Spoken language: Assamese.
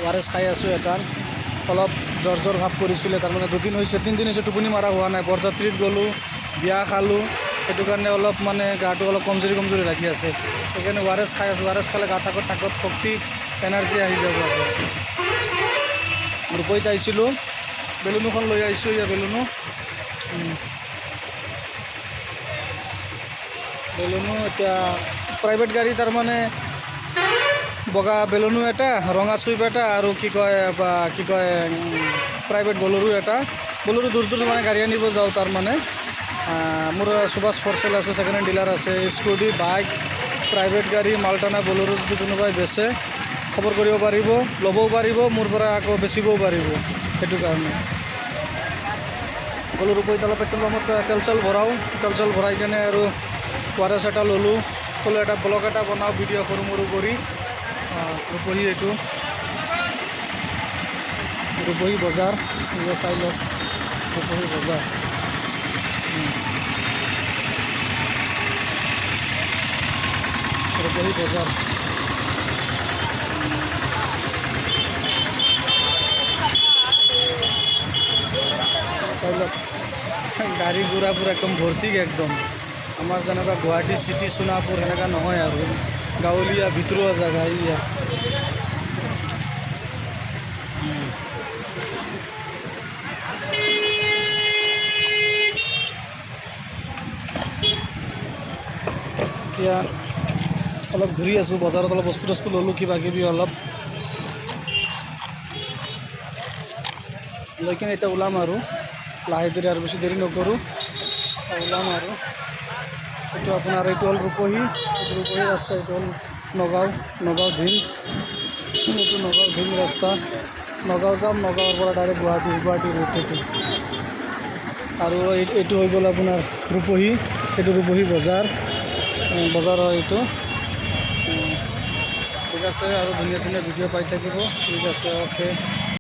ORS খাই আছোঁ এটা অলপ জ্বৰ ভাৱ কৰিছিলে তাৰমানে 2 দিন হৈছে 3 দিন হৈছে টোপনি মাৰা হোৱা নাই বৰযাত্ৰীত গ'লোঁ বিয়া খালোঁ সেইটো কাৰণে অলপ মানে গাটো অলপ কমজুৰি লাগি আছে সেইকাৰণে ORS খাই আছোঁ ORS খালে গাত থাকত শক্তি এনাৰ্জি আহি যাব ৰূপৈত আহিছিলোঁ বেলুনুখন লৈ আহিছোঁ ইয়াৰ বেলুনু এতিয়া প্ৰাইভেট গাড়ী তাৰমানে বগা বেলুনু এটা ৰঙা চুইপ এটা আৰু কি কয় প্ৰাইভেট বলেৰো এটা বলেৰো দূৰ মানে গাড়ী আনিব যাওঁ তাৰমানে মোৰ সুভাষ ফৰচেল আছে ছেকেণ্ড হেণ্ড ডিলাৰ আছে স্কুটি বাইক প্ৰাইভেট গাড়ী মালটানা বলেৰো যদি কোনোবাই বেচে খবৰ কৰিব পাৰিব ল'বও পাৰিব মোৰ পৰা আকৌ বেচিবও পাৰিব সেইটো কাৰণে গ'লোঁ ৰূপৈত অলপ পেট্ৰল পাম্পত তেল চেল ভৰাওঁ তেল চেল ভৰাই কেনে আৰু ORS এটা ল'লোঁ ক'লো এটা ব্লগ এটা বনাওঁ ভিডিঅ' সৰু মৰু কৰি ৰূপহী এইটো ৰূপহী বজাৰ নিজে চাই লওক ৰূপহী বজাৰ ৰূপহী বজাৰ চাই লওক গাড়ী ঘোঁৰাবোৰ একদম ভৰ্তি একদম আমাৰ যেনেকুৱা গুৱাহাটী চিটি সোণাপুৰ সেনেকুৱা নহয় আৰু গাঁৱলীয়া ভিতৰুৱা জেগা ইয়া এতিয়া অলপ ঘূৰি আছোঁ বজাৰত অলপ বস্তু ল'লোঁ কিবা কিবি অলপ লৈ কিনে এতিয়া ওলাম আৰু লাহে ধীৰে আৰু বেছি দেৰি নকৰোঁ ওলাম আৰু এইটো আপোনাৰ এইটো হ'ল ৰূপহী ৰাস্তা এইটো হ'ল নগাঁও ধিং এইটো নগাঁও ধিং ৰাস্তা নগাঁও যাম নগাঁৱৰ পৰা ডাইৰেক্ট গুৱাহাটী ৰোড এইটো আৰু এইটো হৈ গ'ল আপোনাৰ ৰূপহী এইটো ৰূপহী বজাৰ হয় এইটো ঠিক আছে আৰু ধুনীয়া ভিডিঅ' পাই থাকিব ঠিক আছে অ'কে